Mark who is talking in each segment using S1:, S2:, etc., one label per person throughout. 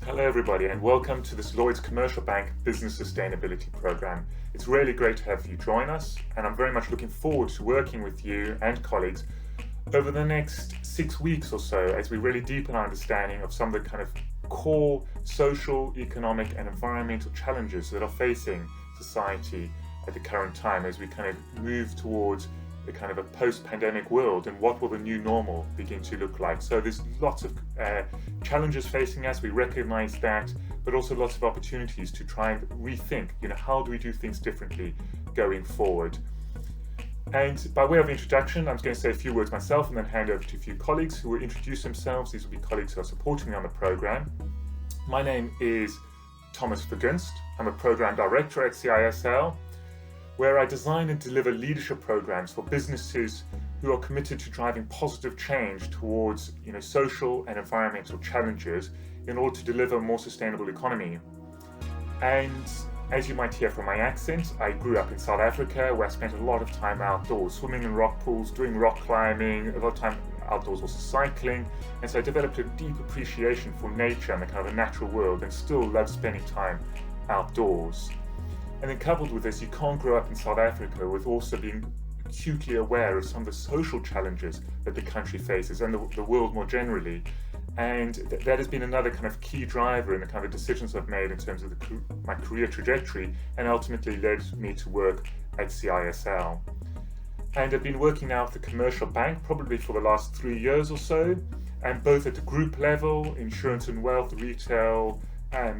S1: Hello everybody and welcome to this Lloyds Commercial Bank Business Sustainability Programme. It's really great to have you join us, and I'm very much looking forward to working with you and colleagues over the next 6 weeks or so as we really deepen our understanding of some of the kind of core social, economic and environmental challenges that are facing society at the current time as we kind of move towards the kind of a post-pandemic world, and what will the new normal begin to look like. So there's lots of challenges facing us, we recognize that, but also lots of opportunities to try and rethink, how do we do things differently going forward. And by way of introduction, I'm going to say a few words myself and then hand over to a few colleagues who will introduce themselves. These will be colleagues who are supporting me on the program. My name is Thomas Vergunst. I'm a program director at CISL, where I design and deliver leadership programs for businesses who are committed to driving positive change towards social and environmental challenges in order to deliver a more sustainable economy. And as you might hear from my accent, I grew up in South Africa, where I spent a lot of time outdoors, swimming in rock pools, doing rock climbing, a lot of time outdoors also cycling, and so I developed a deep appreciation for nature and the kind of the natural world, and still love spending time outdoors. And then coupled with this, you can't grow up in South Africa with also being acutely aware of some of the social challenges that the country faces and the world more generally. And that has been another kind of key driver in the kind of decisions I've made in terms of my career trajectory, and ultimately led me to work at CISL. And I've been working now at the commercial bank probably for the last 3 years or so, and both at the group level, insurance and wealth, retail,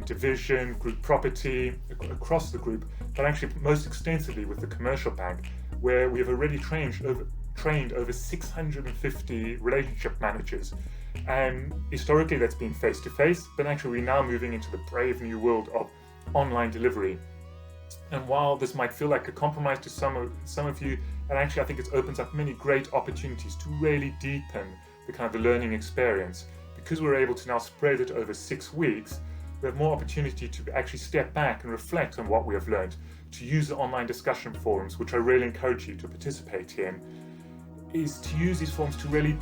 S1: division, group property, across the group, but actually most extensively with the commercial bank, where we have already trained over 650 relationship managers. And historically that's been face-to-face, but actually we're now moving into the brave new world of online delivery. And while this might feel like a compromise to some of you, and actually I think it opens up many great opportunities to really deepen the kind of the learning experience. Because we're able to now spread it over 6 weeks, we have more opportunity to actually step back and reflect on what we have learned, to use the online discussion forums, which I really encourage you to participate in, is to use these forums to really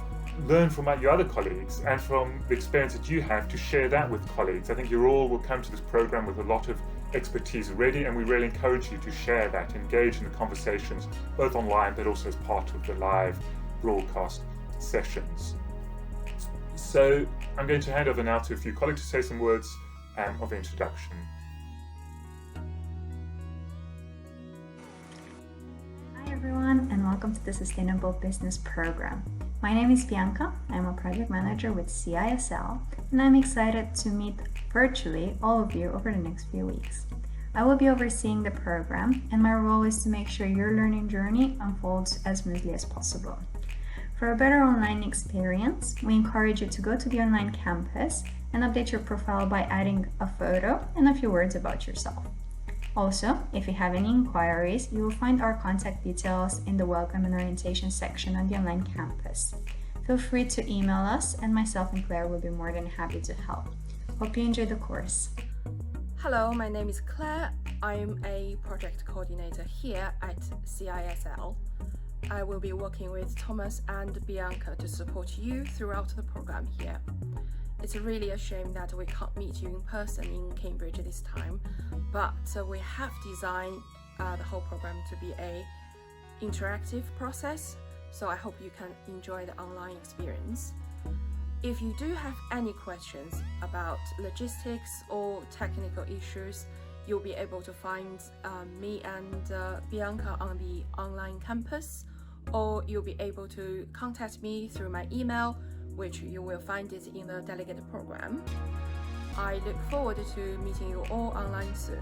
S1: learn from your other colleagues and from the experience that you have, to share that with colleagues. I think you all will come to this program with a lot of expertise already, and we really encourage you to share that, engage in the conversations, both online but also as part of the live broadcast sessions. So I'm going to hand over now to a few colleagues to say some words of introduction.
S2: Hi everyone, and welcome to the Sustainable Business Program. My name is Bianca. I'm a project manager with CISL, and I'm excited to meet virtually all of you over the next few weeks. I will be overseeing the program, and my role is to make sure your learning journey unfolds as smoothly as possible. For a better online experience, we encourage you to go to the online campus and update your profile by adding a photo and a few words about yourself. Also, if you have any inquiries, you will find our contact details in the welcome and orientation section on the online campus. Feel free to email us, and myself and Claire will be more than happy to help. Hope you enjoy the course.
S3: Hello, my name is Claire. I'm a project coordinator here at CISL. I will be working with Thomas and Bianca to support you throughout the program here. It's really a shame that we can't meet you in person in Cambridge this time, but we have designed the whole program to be an interactive process, so I hope you can enjoy the online experience. If you do have any questions about logistics or technical issues, you'll be able to find me and Bianca on the online campus, or you'll be able to contact me through my email, which you will find it in the delegate program. I look forward to meeting you all online soon.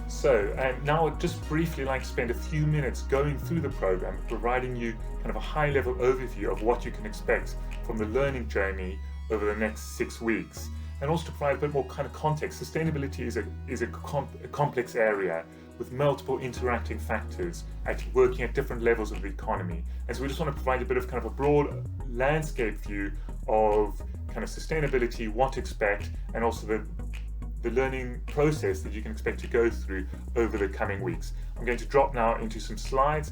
S1: So now I'd just briefly like to spend a few minutes going through the program, providing you kind of a high-level overview of what you can expect from the learning journey over the next 6 weeks, and also to provide a bit more kind of context. Sustainability is a complex area with multiple interacting factors working at different levels of the economy. And so we just want to provide a bit of kind of a broad landscape view of kind of sustainability, what to expect, and also the learning process that you can expect to go through over the coming weeks. I'm going to drop now into some slides.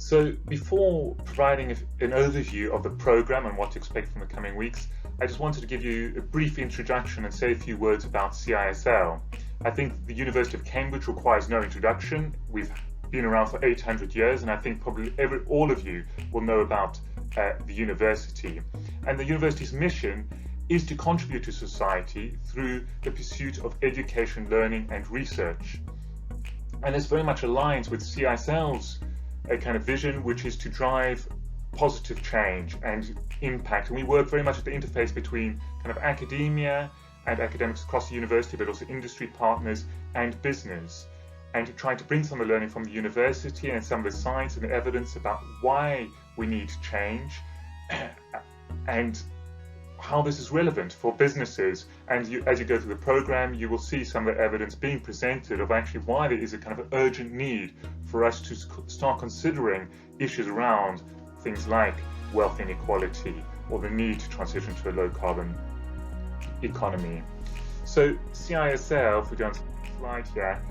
S1: So before providing an overview of the program and what to expect from the coming weeks, I just wanted to give you a brief introduction and say a few words about CISL. I think the University of Cambridge requires no introduction. We've been around for 800 years, and I think probably all of you will know about the university. And the university's mission is to contribute to society through the pursuit of education, learning, and research. And this very much aligns with CISL's kind of vision, which is to drive positive change and impact. And we work very much at the interface between kind of academia and academics across the university, but also industry partners and business, and trying to bring some of the learning from the university and some of the science and the evidence about why we need change and how this is relevant for businesses. And as you go through the program, you will see some of the evidence being presented of actually why there is a kind of urgent need for us to start considering issues around things like wealth inequality or the need to transition to a low carbon economy. So CISL, if we go on to the slide here,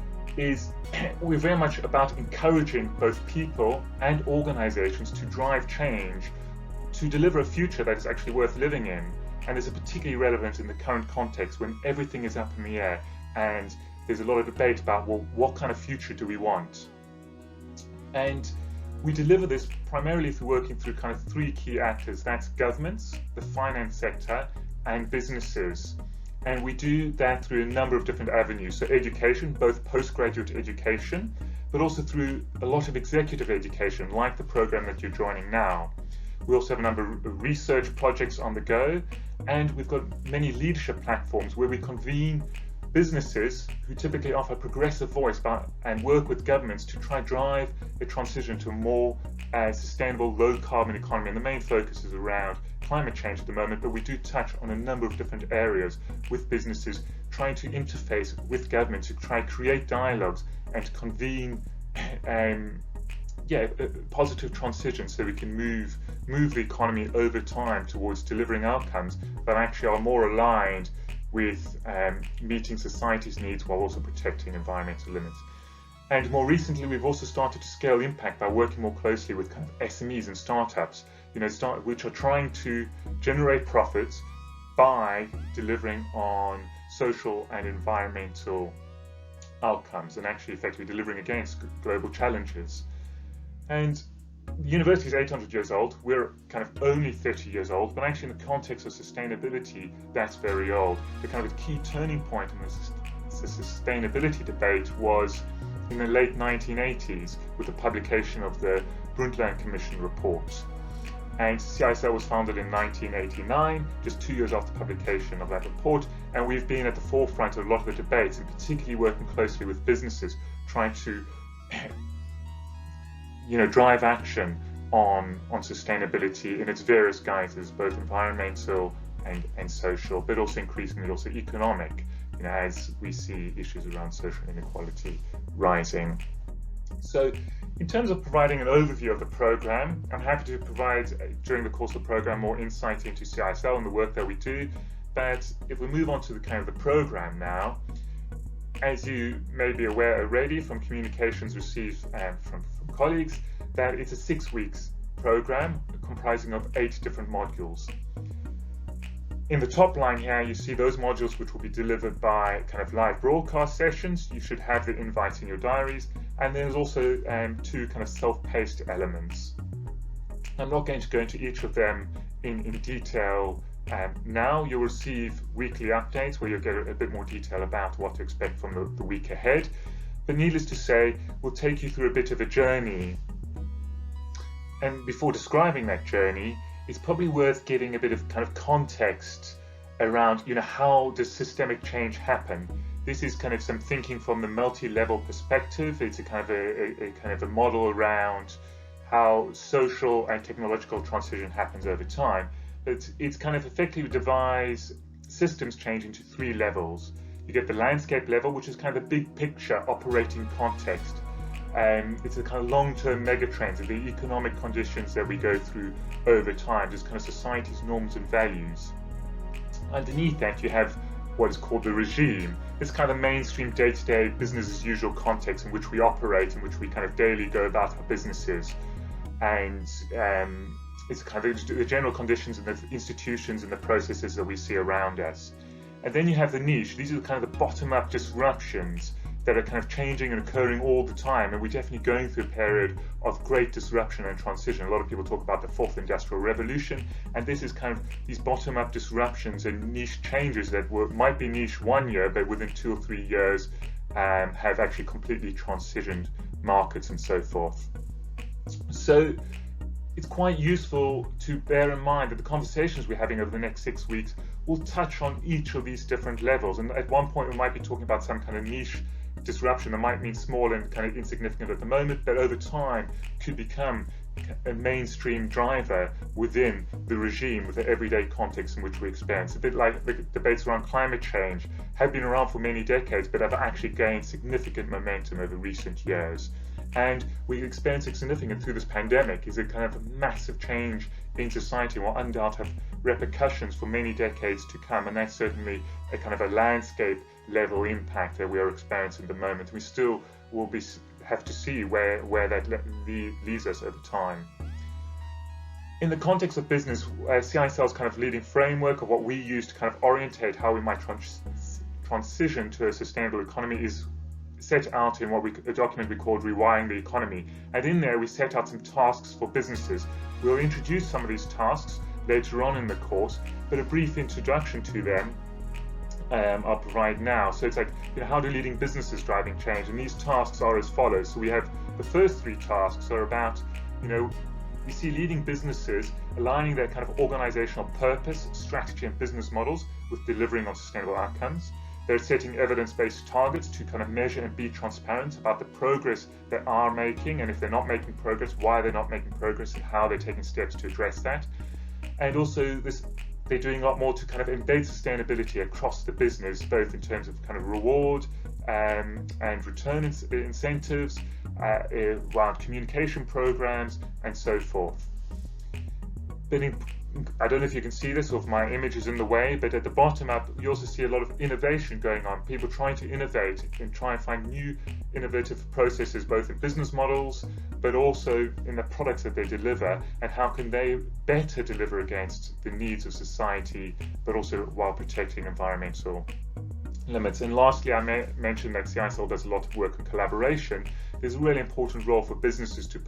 S1: we're very much about encouraging both people and organizations to drive change, to deliver a future that is actually worth living in. And this is particularly relevant in the current context when everything is up in the air and there's a lot of debate about, well, what kind of future do we want? And we deliver this primarily through working through kind of three key actors. That's governments, the finance sector, and businesses. And we do that through a number of different avenues. So education, both postgraduate education, but also through a lot of executive education, like the program that you're joining now. We also have a number of research projects on the go, and we've got many leadership platforms where we convene businesses who typically offer a progressive voice and work with governments to try drive a transition to a more sustainable, low-carbon economy. And the main focus is around climate change at the moment, but we do touch on a number of different areas with businesses trying to interface with government to try to create dialogues and to convene a positive transition so we can move the economy over time towards delivering outcomes that actually are more aligned with meeting society's needs while also protecting environmental limits. And more recently, we've also started to scale impact by working more closely with kind of SMEs and startups, which are trying to generate profits by delivering on social and environmental outcomes and actually effectively delivering against global challenges. And the university is 800 years old. We're kind of only 30 years old, but actually in the context of sustainability, that's very old. The kind of a key turning point in the sustainability debate was in the late 1980s with the publication of the Brundtland Commission report. And CISL was founded in 1989, just 2 years after publication of that report, and we've been at the forefront of a lot of the debates, and particularly working closely with businesses, trying to drive action on sustainability in its various guises, both environmental and social, but also increasingly also economic, as we see issues around social inequality rising. So in terms of providing an overview of the program, I'm happy to provide during the course of the program more insight into CISL and the work that we do. But if we move on to the kind of the program now, as you may be aware already from communications received from colleagues, that it's a 6 weeks program comprising of 8 different modules. In the top line here, you see those modules which will be delivered by kind of live broadcast sessions. You should have the invites in your diaries. And there's also 2 kind of self-paced elements. I'm not going to go into each of them in detail now. You'll receive weekly updates where you'll get a bit more detail about what to expect from the week ahead. But needless to say, we'll take you through a bit of a journey. And before describing that journey, it's probably worth giving a bit of kind of context around, how does systemic change happen? This is kind of some thinking from the multi-level perspective. It's a kind of a model around how social and technological transition happens over time. It's kind of effectively divides systems change into 3 levels. You get the landscape level, which is kind of the big picture operating context. It's a kind of long-term megatrends of the economic conditions that we go through over time, just kind of society's norms and values. Underneath that, you have what is called the regime. It's kind of mainstream day-to-day business as usual context in which we operate, in which we kind of daily go about our businesses. and it's kind of the general conditions and the institutions and the processes that we see around us. And then you have the niche. These are kind of the bottom-up disruptions that are kind of changing and occurring all the time, and we're definitely going through a period of great disruption and transition. A lot of people talk about the fourth industrial revolution, and this is kind of these bottom-up disruptions and niche changes that might be niche 1 year, but within 2 or 3 years have actually completely transitioned markets and so forth. So it's quite useful to bear in mind that the conversations we're having over the next 6 weeks will touch on each of these different levels, and at one point we might be talking about some kind of niche disruption that might mean small and kind of insignificant at the moment, but over time could become a mainstream driver within the regime, with the everyday context in which we experience. A bit like the debates around climate change have been around for many decades, but have actually gained significant momentum over recent years. And we experience it significant through this pandemic is a kind of massive change in society and will undoubtedly have repercussions for many decades to come, and that's certainly a kind of a landscape level impact that we are experiencing at the moment. We still will have to see where that leads us over time. In the context of business, CISL's kind of leading framework of what we use to kind of orientate how we might transition to a sustainable economy is set out in a document we called Rewiring the Economy. And in there we set out some tasks for businesses. We'll introduce some of these tasks later on in the course, but a brief introduction to them I'll provide now. So it's like, how do leading businesses driving change? And these tasks are as follows. So we have the first 3 tasks are about, we see leading businesses aligning their kind of organizational purpose, strategy, and business models with delivering on sustainable outcomes. They're setting evidence-based targets to kind of measure and be transparent about the progress they are making, and if they're not making progress, why they're not making progress, and how they're taking steps to address that. And also they're doing a lot more to kind of embed sustainability across the business, both in terms of kind of reward and return incentives, around communication programs, and so forth. But I don't know if you can see this, or if my image is in the way, but at the bottom up, you also see a lot of innovation going on. People trying to innovate and try and find new innovative processes, both in business models, but also in the products that they deliver, and how can they better deliver against the needs of society, but also while protecting environmental limits. And lastly, I mentioned that CISL does a lot of work in collaboration. There's a really important role for businesses to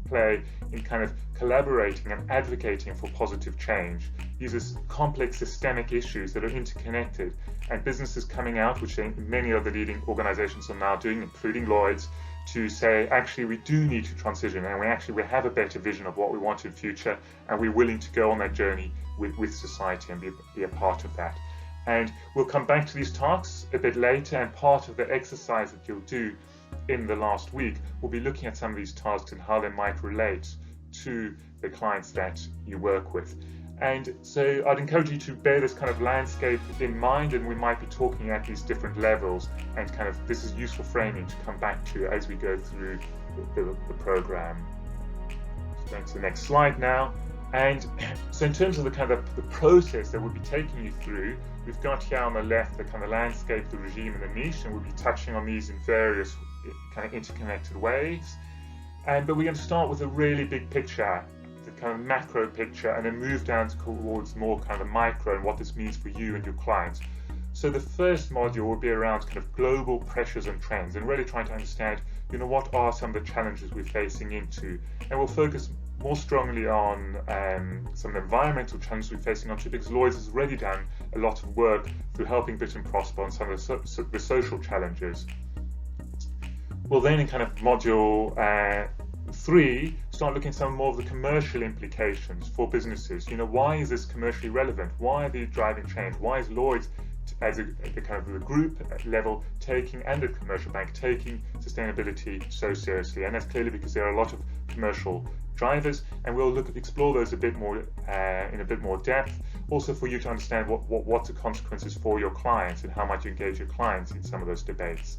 S1: play in kind of collaborating and advocating for positive change. These are complex systemic issues that are interconnected, and businesses coming out, which many of the leading organizations are now doing, including Lloyd's, to say, actually, we do need to transition, and we have a better vision of what we want in the future, and we're willing to go on that journey with society and be a part of that. And we'll come back to these tasks a bit later, and part of the exercise that you'll do in the last week, we'll be looking at some of these tasks and how they might relate to the clients that you work with. And so I'd encourage you to bear this kind of landscape in mind, and we might be talking at these different levels, and kind of this is useful framing to come back to as we go through the program. So going to the next slide now. And so in terms of the kind of the process that we'll be taking you through, we've got here on the left the kind of landscape, the regime, and the niche, and we'll be touching on these in various kind of interconnected ways. But we're going to start with a really big picture, the kind of macro picture, and then move down towards more kind of micro and what this means for you and your clients. So the first module will be around kind of global pressures and trends, and really trying to understand, what are some of the challenges we're facing into, and we'll focus more strongly on some of the environmental challenges we're facing on, because Lloyd's has already done a lot of work through helping Britain prosper on some of the social challenges. We'll then in kind of module 3 start looking at some more of the commercial implications for businesses. Why is this commercially relevant? Why are they driving change? Why is Lloyd's as the kind of the group level and the commercial bank taking sustainability so seriously? And that's clearly because there are a lot of commercial drivers, and we'll explore those a bit more in a bit more depth, also for you to understand what's the consequences for your clients and how much you engage your clients in some of those debates.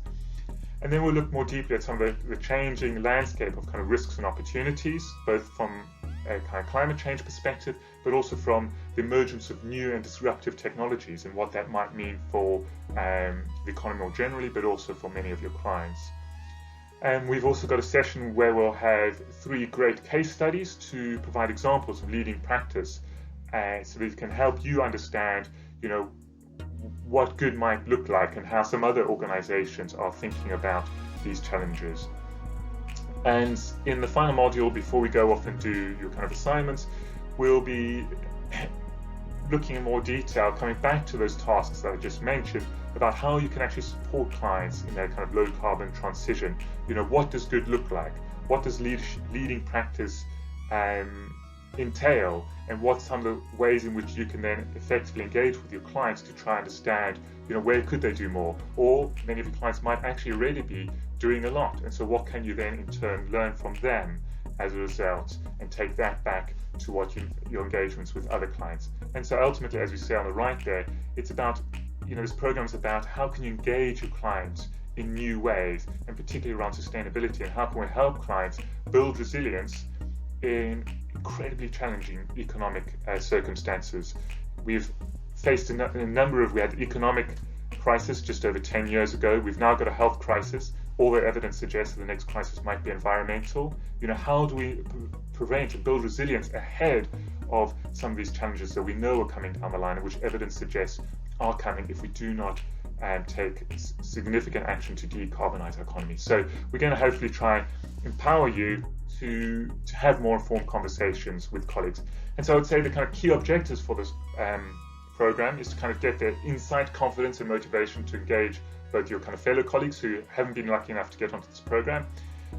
S1: And then we'll look more deeply at some of the changing landscape of kind of risks and opportunities, both from a kind of climate change perspective, but also from the emergence of new and disruptive technologies and what that might mean for the economy more generally, but also for many of your clients. And we've also got a session where we'll have 3 great case studies to provide examples of leading practice, so that it can help you understand, what good might look like and how some other organizations are thinking about these challenges. And in the final module, before we go off and do your kind of assignments, we'll be looking in more detail, coming back to those tasks that I just mentioned, about how you can actually support clients in their kind of low carbon transition. What does good look like? What does leading practice entail? And what some of the ways in which you can then effectively engage with your clients to try and understand, where could they do more? Or many of your clients might actually already be doing a lot. And so what can you then in turn learn from them as a result and take that back to your engagements with other clients? And so ultimately, as we say on the right there, it's about, this program is about how can you engage your clients in new ways, and particularly around sustainability, and how can we help clients build resilience in incredibly challenging economic circumstances. We've faced we had the economic crisis just over 10 years ago. We've now got a health crisis. All the evidence suggests that the next crisis might be environmental. How do we prevent and build resilience ahead of some of these challenges that we know are coming down the line, and which evidence suggests are coming if we do not take significant action to decarbonize our economy? So we're going to hopefully try and empower you to have more informed conversations with colleagues. And so I would say the kind of key objectives for this program is to kind of get their insight, confidence, and motivation to engage both your kind of fellow colleagues who haven't been lucky enough to get onto this program,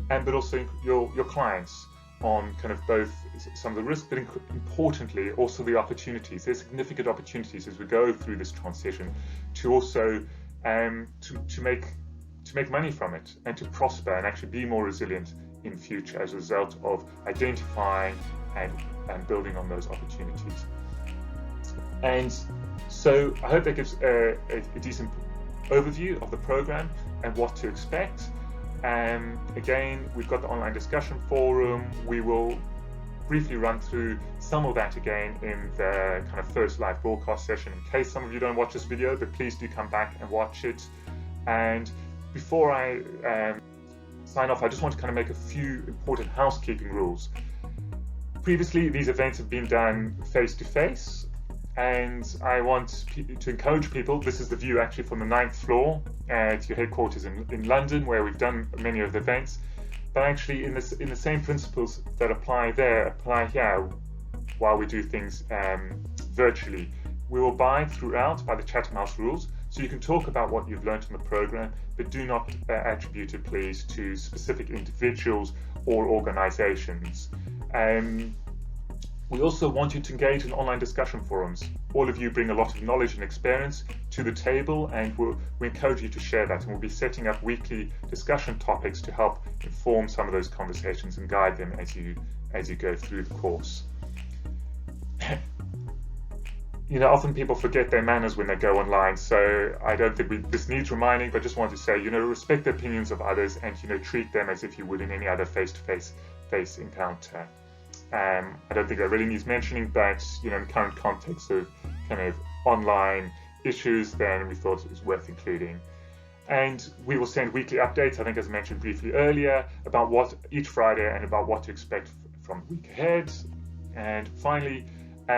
S1: but also your clients on kind of both some of the risks, but importantly also the opportunities. There's significant opportunities as we go through this transition to also to make money from it and to prosper and actually be more resilient in future as a result of identifying and building on those opportunities. And so I hope that gives a decent overview of the program and what to expect. Again, we've got the online discussion forum. We will briefly run through some of that again in the kind of first live broadcast session, in case some of you don't watch this video, but please do come back and watch it. And before I sign off, I just want to kind of make a few important housekeeping rules. Previously, these events have been done face-to-face, and I want to encourage people. This is the view actually from the 9th floor at your headquarters in London, where we've done many of the events. But actually, in the same principles that apply there apply here while we do things virtually. We will abide throughout by the Chatham House rules, so you can talk about what you've learned in the program, but do not attribute it, please, to specific individuals or organizations. We also want you to engage in online discussion forums. All of you bring a lot of knowledge and experience to the table, and we encourage you to share that. And we'll be setting up weekly discussion topics to help inform some of those conversations and guide them as you go through the course. Often people forget their manners when they go online, so I don't think this needs reminding, but just want to say, respect the opinions of others and, treat them as if you would in any other face-to-face encounter. I don't think that really needs mentioning, but, in the current context of kind of online issues, then we thought it was worth including. And we will send weekly updates, I think as I mentioned briefly earlier, about what each Friday and about what to expect from the week ahead. And finally,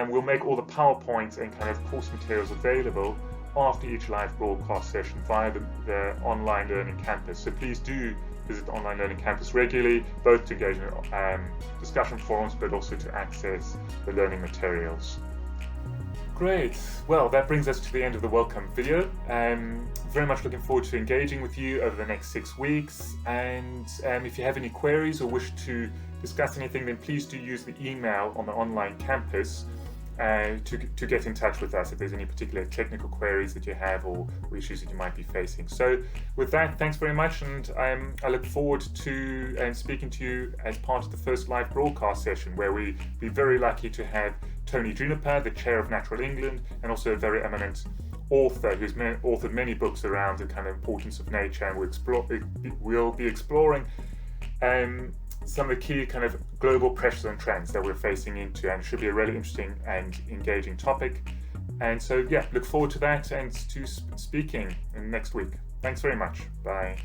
S1: we'll make all the PowerPoints and kind of course materials available after each live broadcast session via the Online Learning Campus. So please do visit the Online Learning Campus regularly, both to engage in discussion forums, but also to access the learning materials. Great. Well, that brings us to the end of the welcome video. Very much looking forward to engaging with you over the next 6 weeks. And if you have any queries or wish to discuss anything, then please do use the email on the online campus to get in touch with us if there's any particular technical queries that you have or issues that you might be facing. So with that, thanks very much, and I look forward to speaking to you as part of the first live broadcast session, where we'll be very lucky to have Tony Juniper, the Chair of Natural England, and also a very eminent author who's authored many books around the kind of importance of nature, and we'll be exploring some of the key kind of global pressures and trends that we're facing into, and should be a really interesting and engaging topic. And so, yeah, look forward to that and to speaking next week. Thanks very much. Bye.